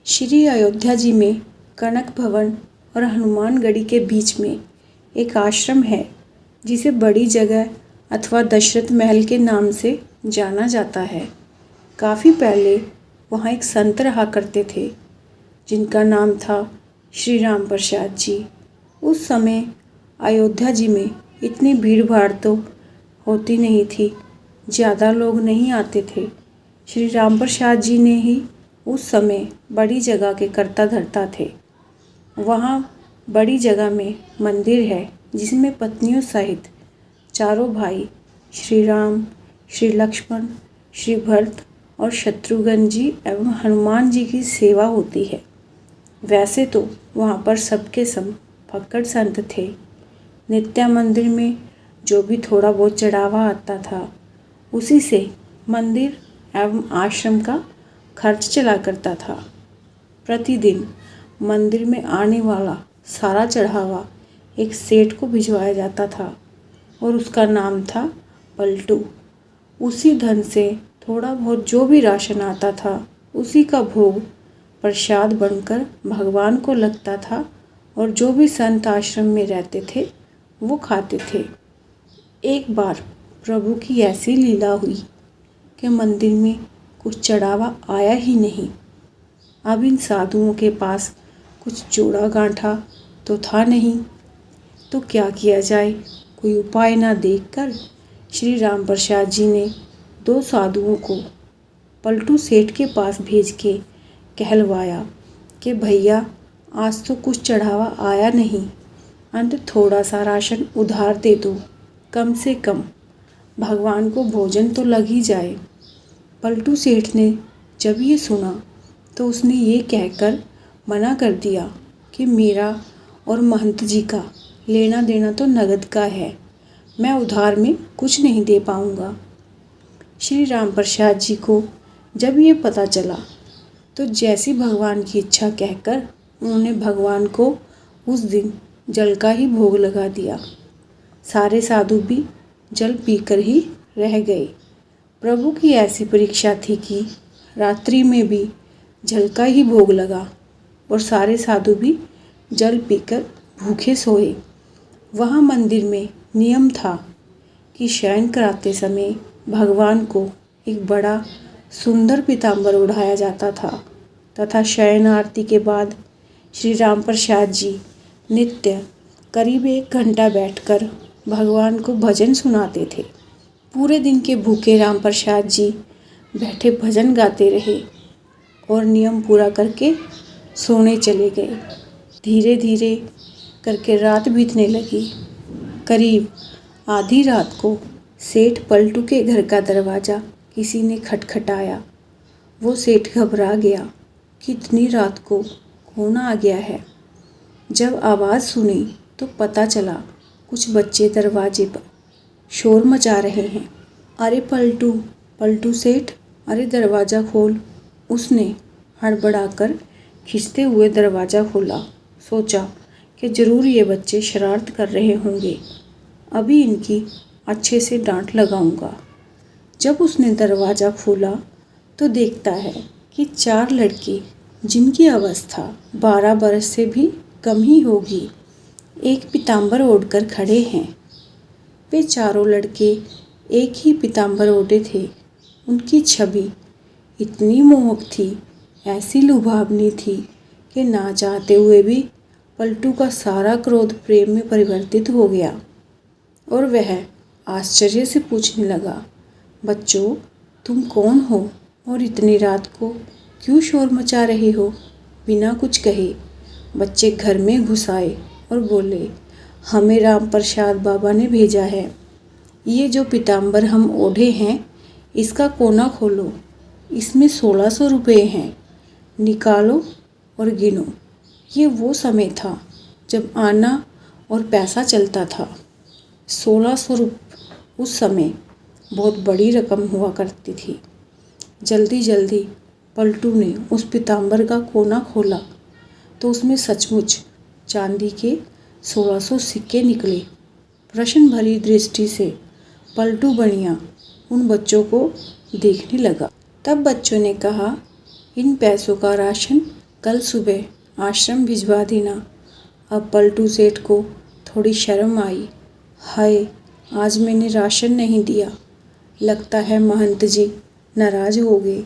श्री अयोध्या जी में कनक भवन और हनुमानगढ़ी के बीच में एक आश्रम है जिसे बड़ी जगह अथवा दशरथ महल के नाम से जाना जाता है। काफ़ी पहले वहाँ एक संत रहा करते थे जिनका नाम था श्री राम प्रसाद जी। उस समय अयोध्या जी में इतनी भीड़ भाड़ तो होती नहीं थी, ज़्यादा लोग नहीं आते थे। श्री राम प्रसाद जी ने ही उस समय बड़ी जगह के कर्ता धर्ता थे। वहाँ बड़ी जगह में मंदिर है जिसमें पत्नियों सहित चारों भाई श्री राम, श्री लक्ष्मण, श्री भरत और शत्रुघ्न जी एवं हनुमान जी की सेवा होती है। वैसे तो वहाँ पर सबके सब फक्कड़ संत थे। नित्य मंदिर में जो भी थोड़ा बहुत चढ़ावा आता था उसी से मंदिर एवं आश्रम का खर्च चला करता था। प्रतिदिन मंदिर में आने वाला सारा चढ़ावा एक सेठ को भिजवाया जाता था और उसका नाम था पलटू। उसी धन से थोड़ा बहुत जो भी राशन आता था उसी का भोग प्रसाद बनकर भगवान को लगता था और जो भी संत आश्रम में रहते थे वो खाते थे। एक बार प्रभु की ऐसी लीला हुई कि मंदिर में कुछ चढ़ावा आया ही नहीं। अब इन साधुओं के पास कुछ जोड़ा गांठा तो था नहीं, तो क्या किया जाए। कोई उपाय ना देखकर श्री राम प्रसाद जी ने दो साधुओं को पलटू सेठ के पास भेज के कहलवाया कि भैया आज तो कुछ चढ़ावा आया नहीं, अंत थोड़ा सा राशन उधार दे दो, कम से कम भगवान को भोजन तो लग ही जाए। पलटू सेठ ने जब ये सुना तो उसने ये कहकर मना कर दिया कि मेरा और महंत जी का लेना देना तो नगद का है, मैं उधार में कुछ नहीं दे पाऊँगा। श्री राम प्रसाद जी को जब ये पता चला तो जैसी भगवान की इच्छा कहकर उन्होंने भगवान को उस दिन जल का ही भोग लगा दिया। सारे साधु भी जल पीकर ही रह गए। प्रभु की ऐसी परीक्षा थी कि रात्रि में भी जल का ही भोग लगा और सारे साधु भी जल पीकर भूखे सोए। वहाँ मंदिर में नियम था कि शयन कराते समय भगवान को एक बड़ा सुंदर पीताम्बर ओढ़ाया जाता था तथा शयन आरती के बाद श्री राम प्रसाद जी नित्य करीब 1 घंटा बैठकर भगवान को भजन सुनाते थे। पूरे दिन के भूखे राम प्रसाद जी बैठे भजन गाते रहे और नियम पूरा करके सोने चले गए। धीरे धीरे करके रात बीतने लगी। करीब आधी रात को सेठ पलटू के घर का दरवाज़ा किसी ने खटखटाया। वो सेठ घबरा गया कि इतनी रात को कौन आ गया है। जब आवाज़ सुनी तो पता चला कुछ बच्चे दरवाजे पर शोर मचा रहे हैं। अरे पलटू, पलटू सेठ, अरे दरवाज़ा खोल। उसने हड़बड़ाकर खींचते हुए दरवाज़ा खोला। सोचा कि ज़रूर ये बच्चे शरारत कर रहे होंगे, अभी इनकी अच्छे से डांट लगाऊंगा। जब उसने दरवाज़ा खोला तो देखता है कि 4 लड़के जिनकी अवस्था 12 बरस से भी कम ही होगी एक पीताम्बर ओढ़कर खड़े हैं। वे चारों लड़के एक ही पीताम्बर ओढ़े थे। उनकी छवि इतनी मोहक थी, ऐसी लुभावनी थी कि ना चाहते हुए भी पलटू का सारा क्रोध प्रेम में परिवर्तित हो गया और वह आश्चर्य से पूछने लगा, बच्चों तुम कौन हो और इतनी रात को क्यों शोर मचा रहे हो। बिना कुछ कहे बच्चे घर में घुस आए और बोले, हमें राम प्रसाद बाबा ने भेजा है। ये जो पीताम्बर हम ओढ़े हैं इसका कोना खोलो, इसमें 1600 रुपये हैं, निकालो और गिनो। ये वो समय था जब आना और पैसा चलता था। 1600 रुपये उस समय बहुत बड़ी रकम हुआ करती थी। जल्दी जल्दी पलटू ने उस पीताम्बर का कोना खोला तो उसमें सचमुच चांदी के 1600 सिक्के निकले। प्रश्न भरी दृष्टि से पलटू बनिया उन बच्चों को देखने लगा। तब बच्चों ने कहा, इन पैसों का राशन कल सुबह आश्रम भिजवा देना। अब पलटू सेठ को थोड़ी शर्म आई। हाय, आज मैंने राशन नहीं दिया। लगता है महंत जी नाराज हो गए,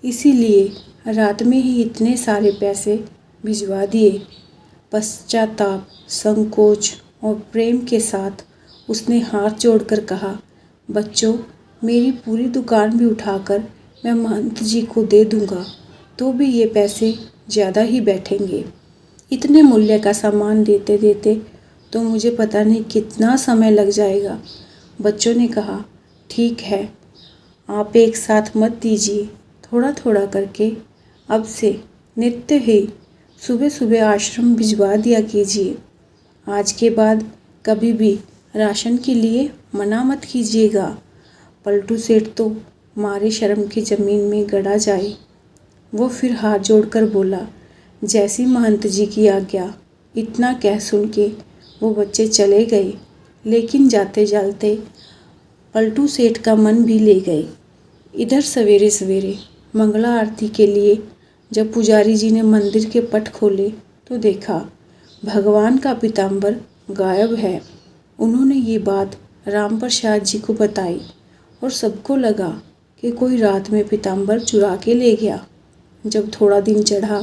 इसीलिए रात में ही इतने सारे पैसे भिजवा दिए। पश्चाताप, संकोच और प्रेम के साथ उसने हाथ जोड़कर कहा, बच्चों, मेरी पूरी दुकान भी उठाकर मैं महंत जी को दे दूंगा तो भी ये पैसे ज़्यादा ही बैठेंगे। इतने मूल्य का सामान देते देते तो मुझे पता नहीं कितना समय लग जाएगा। बच्चों ने कहा, ठीक है, आप एक साथ मत दीजिए, थोड़ा थोड़ा करके अब से नित्य ही सुबह सुबह आश्रम भिजवा दिया कीजिए। आज के बाद कभी भी राशन के लिए मना मत कीजिएगा। पलटू सेठ तो मारे शर्म की ज़मीन में गड़ा जाए। वो फिर हाथ जोड़कर बोला, जैसी महंत जी की आज्ञा। इतना कह सुन के वो बच्चे चले गए, लेकिन जाते जाते पलटू सेठ का मन भी ले गए। इधर सवेरे सवेरे मंगला आरती के लिए जब पुजारी जी ने मंदिर के पट खोले तो देखा भगवान का पीताम्बर गायब है। उन्होंने ये बात राम प्रसाद जी को बताई और सबको लगा कि कोई रात में पीताम्बर चुरा के ले गया। जब थोड़ा दिन चढ़ा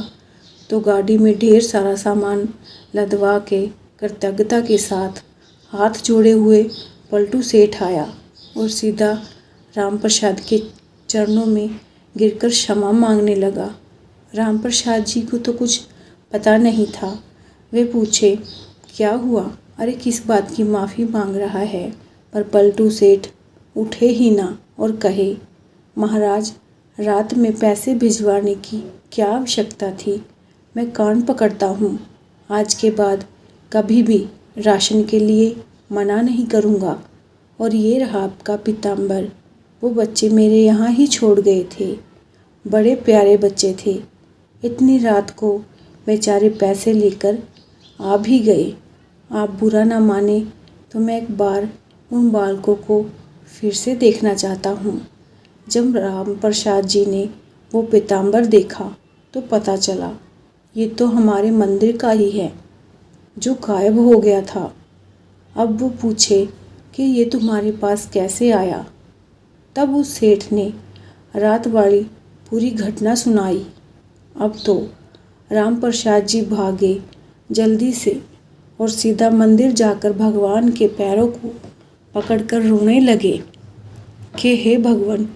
तो गाड़ी में ढेर सारा सामान लदवा के कृतज्ञता के साथ हाथ जोड़े हुए पलटू सेठ आया और सीधा राम प्रसाद के चरणों में गिरकर क्षमा मांगने लगा। राम प्रसाद जी को तो कुछ पता नहीं था। वे पूछे, क्या हुआ? अरे किस बात की माफ़ी मांग रहा है? पर पलटू सेठ उठे ही ना और कहे, महाराज, रात में पैसे भिजवाने की क्या आवश्यकता थी? मैं कान पकड़ता हूँ। आज के बाद कभी भी राशन के लिए मना नहीं करूँगा। और ये रहा आपका पीताम्बर। वो बच्चे मेरे यहाँ ही छोड़ गए थे। बड़े प्यारे बच्चे थे। इतनी रात को बेचारे पैसे लेकर आ भी गए। आप बुरा ना माने तो मैं एक बार उन बालकों को फिर से देखना चाहता हूँ। जब राम प्रसाद जी ने वो पीताम्बर देखा तो पता चला ये तो हमारे मंदिर का ही है जो गायब हो गया था। अब वो पूछे कि ये तुम्हारे पास कैसे आया? तब उस सेठ ने रात वाली पूरी घटना सुनाई। अब तो राम प्रसाद जी भागे जल्दी से और सीधा मंदिर जाकर भगवान के पैरों को पकड़कर रोने लगे कि हे भगवान,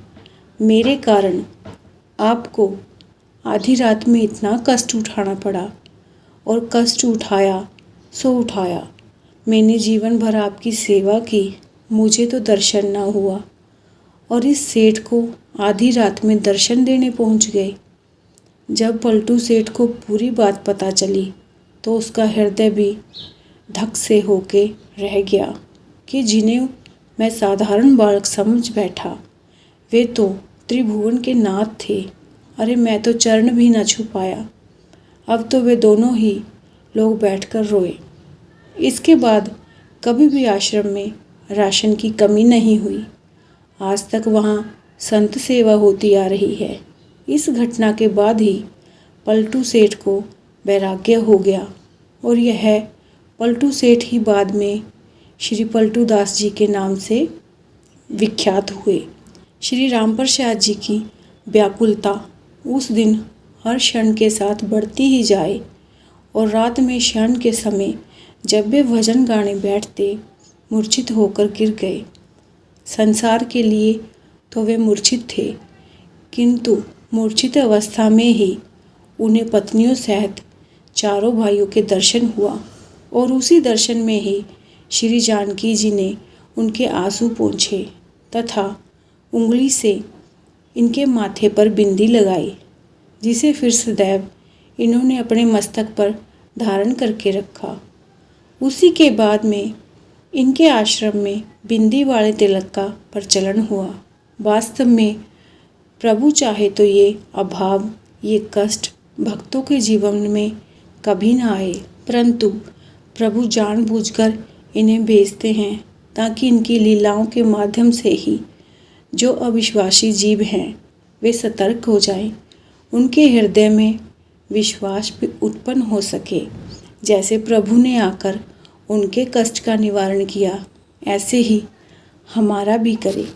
मेरे कारण आपको आधी रात में इतना कष्ट उठाना पड़ा और कष्ट उठाया सो उठाया। मैंने जीवन भर आपकी सेवा की, मुझे तो दर्शन ना हुआ और इस सेठ को आधी रात में दर्शन देने पहुंच गए। जब पलटू सेठ को पूरी बात पता चली तो उसका हृदय भी धक से होके रह गया कि जिन्हें मैं साधारण बालक समझ बैठा वे तो त्रिभुवन के नाथ थे। अरे मैं तो चरण भी न छू पाया। अब तो वे दोनों ही लोग बैठकर रोए। इसके बाद कभी भी आश्रम में राशन की कमी नहीं हुई। आज तक वहाँ संत सेवा होती आ रही है। इस घटना के बाद ही पलटू सेठ को वैराग्य हो गया और यह पलटू सेठ ही बाद में श्री पलटू दास जी के नाम से विख्यात हुए। श्री राम प्रसाद जी की व्याकुलता उस दिन हर क्षण के साथ बढ़ती ही जाए और रात में क्षण के समय जब वे भजन गाने बैठते मूर्छित होकर गिर गए। संसार के लिए तो वे मूर्छित थे, किंतु मूर्छित अवस्था में ही उन्हें पत्नियों सहित चारों भाइयों के दर्शन हुआ और उसी दर्शन में ही श्री जानकी जी ने उनके आंसू पोंछे तथा उंगली से इनके माथे पर बिंदी लगाई, जिसे फिर सदैव इन्होंने अपने मस्तक पर धारण करके रखा। उसी के बाद में इनके आश्रम में बिंदी वाले तिलक का प्रचलन हुआ। वास्तव में प्रभु चाहे तो ये अभाव, ये कष्ट भक्तों के जीवन में कभी ना आए, परंतु प्रभु जानबूझकर इन्हें भेजते हैं ताकि इनकी लीलाओं के माध्यम से ही जो अविश्वासी जीव हैं वे सतर्क हो जाएं, उनके हृदय में विश्वास भी उत्पन्न हो सके। जैसे प्रभु ने आकर उनके कष्ट का निवारण किया, ऐसे ही हमारा भी करे।